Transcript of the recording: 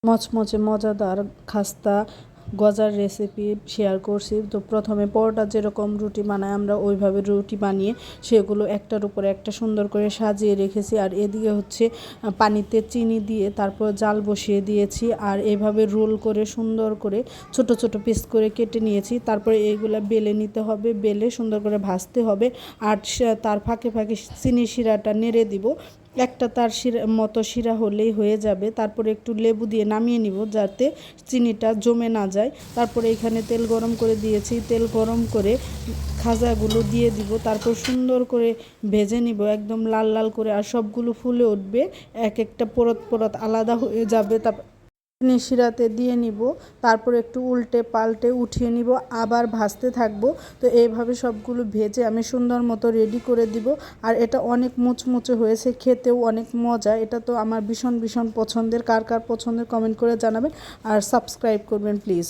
মচমচে মজাদার খাস্তা গজার রেসিপি শেয়ার করছি। তো প্রথমে পরোটা যেরকম রুটি বানাই আমরা ওইভাবে রুটি বানিয়ে সেগুলো একটার উপরে একটা সুন্দর করে সাজিয়ে রেখেছি। আর এদিকে হচ্ছে পানিতে চিনি দিয়ে তারপর জাল বসিয়ে দিয়েছি। আর এইভাবে রোল করে সুন্দর করে ছোট ছোট পিস করে কেটে নিয়েছি। তারপরে এইগুলা বেলে নিতে হবে, বেলে সুন্দর করে ভাজতে হবে। আর তার ফাঁকে ফাঁকে চিনি শিরাটা নেড়ে দিব। একটা তার শিরা মতো শিরা হলেই হয়ে যাবে। তারপরে একটু লেবু দিয়ে নামিয়ে নিব যাতে চিনিটা জমে না যায়। তারপরে এখানে তেল গরম করে দিয়েছি, তেল গরম করে খাজাগুলো দিয়ে দিব। তারপর সুন্দর করে ভেজে নিব একদম লাল লাল করে। আর সবগুলো ফুলে উঠবে, এক একটা পরত পরত আলাদা হয়ে যাবে। তারপর শিরাতে দিয়ে নিব, তারপর একটু উল্টে পাল্টে উঠিয়ে নিব, আবার ভাজতে থাকবো। তো এইভাবে সবগুলো ভেজে আমি সুন্দর মতো রেডি করে দিব। আর এটা অনেক মুচমুচে হয়েছে, খেতেও অনেক মজা। এটা তো আমার ভীষণ ভীষণ পছন্দের। কার কার পছন্দের কমেন্ট করে জানাবেন আর সাবস্ক্রাইব করবেন প্লিজ।